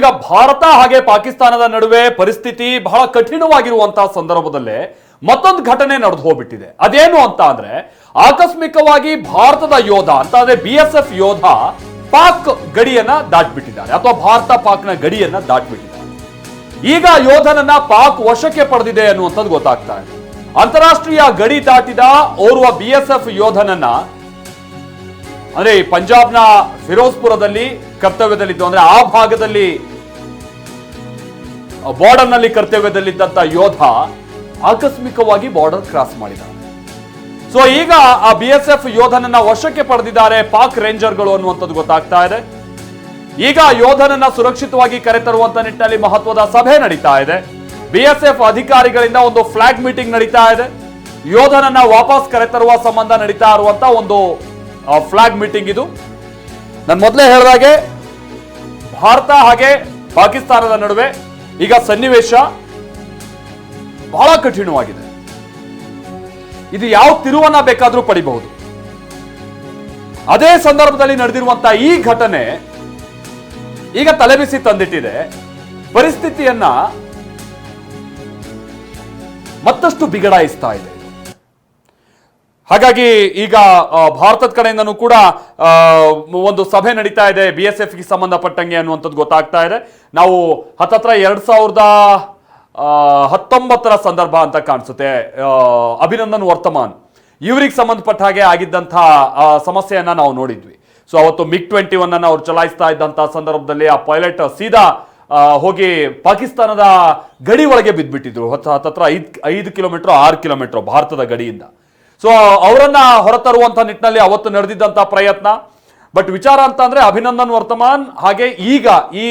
ಈಗ ಭಾರತ ಹಾಗೆ ಪಾಕಿಸ್ತಾನದ ನಡುವೆ ಪರಿಸ್ಥಿತಿ ಬಹಳ ಕಠಿಣವಾಗಿರುವಂತಹ ಸಂದರ್ಭದಲ್ಲೇ ಮತ್ತೊಂದು ಘಟನೆ ನಡೆದು ಹೋಗ್ಬಿಟ್ಟಿದೆ. ಅದೇನು ಅಂತ ಅಂದ್ರೆ ಆಕಸ್ಮಿಕವಾಗಿ ಭಾರತದ ಯೋಧ ಅಂತ ಅಂದ್ರೆ BSF ಯೋಧ ಪಾಕ್ ಗಡಿಯನ್ನ ದಾಟ್ಬಿಟ್ಟಿದ್ದಾರೆ ಅಥವಾ ಭಾರತ ಪಾಕ್ನ ಗಡಿಯನ್ನ ದಾಟ್ಬಿಟ್ಟಿದ್ದಾರೆ. ಈಗ ಯೋಧನನ್ನ ಪಾಕ್ ವಶಕ್ಕೆ ಪಡೆದಿದೆ ಅನ್ನುವಂಥದ್ದು ಗೊತ್ತಾಗ್ತಾ ಇದೆ. ಅಂತಾರಾಷ್ಟ್ರೀಯ ಗಡಿ ದಾಟಿದ ಓರ್ವ BSF ಯೋಧನನ್ನ ಅಂದ್ರೆ ಪಂಜಾಬ್ನ ಫಿರೋಜ್ಪುರದಲ್ಲಿ ಕರ್ತವ್ಯದಲ್ಲಿದ್ದು ಅಂದ್ರೆ ಆ ಭಾಗದಲ್ಲಿ ಬಾರ್ಡರ್ ನಲ್ಲಿ ಕರ್ತವ್ಯದಲ್ಲಿದ್ದಂತ ಯೋಧ ಆಕಸ್ಮಿಕವಾಗಿ ಬಾರ್ಡರ್ ಕ್ರಾಸ್ ಮಾಡಿದ. ಸೊ ಈಗ ಆ BSF ಯೋಧನನ್ನ ವಶಕ್ಕೆ ಪಡೆದಿದ್ದಾರೆ ಪಾಕ್ ರೇಂಜರ್ಗಳು ಅನ್ನುವಂಥದ್ದು ಗೊತ್ತಾಗ್ತಾ ಇದೆ. ಈಗ ಯೋಧನನ್ನ ಸುರಕ್ಷಿತವಾಗಿ ಕರೆತರುವಂತ ನಿಟ್ಟಿನಲ್ಲಿ ಮಹತ್ವದ ಸಭೆ ನಡೀತಾ ಇದೆ. BSF ಅಧಿಕಾರಿಗಳಿಂದ ಒಂದು ಫ್ಲಾಗ್ ಮೀಟಿಂಗ್ ನಡೀತಾ ಇದೆ. ಯೋಧನನ್ನ ವಾಪಸ್ ಕರೆತರುವ ಸಂಬಂಧ ನಡೀತಾ ಇರುವಂತ ಒಂದು ಫ್ಲಾಗ್ ಮೀಟಿಂಗ್ ಇದು. ನಾನು ಮೊದಲೇ ಹೇಳಿದಾಗೆ ಭಾರತ ಹಾಗೆ ಪಾಕಿಸ್ತಾನದ ನಡುವೆ ಈಗ ಸನ್ನಿವೇಶ ಬಹಳ ಕಠಿಣವಾಗಿದೆ. ಇದು ಯಾವ ತಿರುವನ್ನ ಬೇಕಾದ್ರೂ ಪಡಿಬಹುದು. ಅದೇ ಸಂದರ್ಭದಲ್ಲಿ ನಡೆದಿರುವಂತಹ ಈ ಘಟನೆ ಈಗ ತಲೆಬಿಸಿ ತಂದಿಟ್ಟಿದೆ. ಪರಿಸ್ಥಿತಿಯನ್ನ ಮತ್ತಷ್ಟು ಬಿಗಡಾಯಿಸ್ತಾ ಇದೆ. ಹಾಗಾಗಿ ಈಗ ಭಾರತದ ಕಡೆಯಿಂದನೂ ಕೂಡ ಒಂದು ಸಭೆ ನಡೀತಾ ಇದೆ BSFಗೆ ಸಂಬಂಧಪಟ್ಟಂಗೆ ಅನ್ನುವಂಥದ್ದು ಗೊತ್ತಾಗ್ತಾ ಇದೆ. ನಾವು ಹತ್ತತ್ರ 2019 ಸಂದರ್ಭ ಅಂತ ಕಾಣಿಸುತ್ತೆ. ಅಭಿನಂದನ್ ವರ್ತಮಾನ್ ಇವರಿಗೆ ಸಂಬಂಧಪಟ್ಟ ಹಾಗೆ ಆಗಿದ್ದಂತಹ ಸಮಸ್ಯೆಯನ್ನ ನಾವು ನೋಡಿದ್ವಿ. ಸೊ ಅವತ್ತು MiG-21 ಅನ್ನ ಅವ್ರು ಚಲಾಯಿಸ್ತಾ ಇದ್ದಂತಹ ಸಂದರ್ಭದಲ್ಲಿ ಆ ಪೈಲಟ್ ಸೀದಾ ಹೋಗಿ ಪಾಕಿಸ್ತಾನದ ಗಡಿ ಒಳಗೆ ಬಿದ್ದ್ಬಿಟ್ಟಿದ್ರು. ಹತ್ತತ್ರ 5 ಕಿಲೋಮೀಟರ್ 6 ಕಿಲೋಮೀಟರ್ ಭಾರತದ ಗಡಿಯಿಂದ. ಸೊ ಅವರನ್ನ ಹೊರತರುವಂತ ನಿಟ್ಟಿನಲ್ಲಿ ಅವತ್ತು ನಡೆದಿದ್ದಂತ ಪ್ರಯತ್ನ. ಬಟ್ ವಿಚಾರ ಅಂತ ಅಂದ್ರೆ ಅಭಿನಂದನ್ ವರ್ತಮಾನ್ ಹಾಗೆ ಈಗ ಈ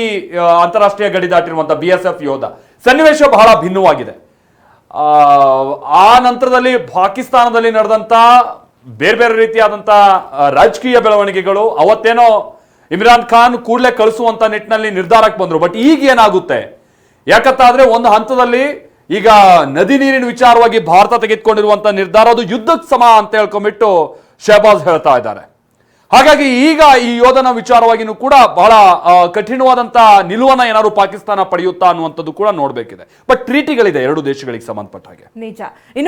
ಅಂತಾರಾಷ್ಟ್ರೀಯ ಗಡಿ ದಾಟಿರುವಂತ BSF ಯೋಧ ಸನ್ನಿವೇಶ ಬಹಳ ಭಿನ್ನವಾಗಿದೆ. ಆ ನಂತರದಲ್ಲಿ ಪಾಕಿಸ್ತಾನದಲ್ಲಿ ನಡೆದಂತ ಬೇರೆ ಬೇರೆ ರೀತಿಯಾದಂತ ರಾಜಕೀಯ ಬೆಳವಣಿಗೆಗಳು. ಅವತ್ತೇನೋ ಇಮ್ರಾನ್ ಖಾನ್ ಕೂಡಲೇ ಕಳಿಸುವಂತ ನಿಟ್ಟಿನಲ್ಲಿ ನಿರ್ಧಾರಕ್ಕೆ ಬಂದ್ರು. ಬಟ್ ಈಗ ಏನಾಗುತ್ತೆ ಯಾಕಂತಾದ್ರೆ ಒಂದು ಹಂತದಲ್ಲಿ ಈಗ ನದಿ ನೀರಿನ ವಿಚಾರವಾಗಿ ಭಾರತ ತೆಗೆದುಕೊಂಡಿರುವಂತಹ ನಿರ್ಧಾರ ಅದು ಯುದ್ಧಕ್ಕೆ ಸಮ ಅಂತ ಹೇಳ್ಕೊಂಡ್ಬಿಟ್ಟು ಶಹಬಾಜ್ ಹೇಳ್ತಾ ಇದ್ದಾರೆ. ಹಾಗಾಗಿ ಈಗ ಈ ಯೋಧನ ವಿಚಾರವಾಗಿನೂ ಕೂಡ ಬಹಳ ಕಠಿಣವಾದಂತಹ ನಿಲುವನ್ನ ಏನಾದ್ರು ಪಾಕಿಸ್ತಾನ ಪಡೆಯುತ್ತಾ ಅನ್ನುವಂಥದ್ದು ಕೂಡ ನೋಡ್ಬೇಕಿದೆ. ಬಟ್ ಟ್ರೀಟಿಗಳಿದೆ ಎರಡು ದೇಶಗಳಿಗೆ ಸಂಬಂಧಪಟ್ಟ ಹಾಗೆ. ನಿಜ.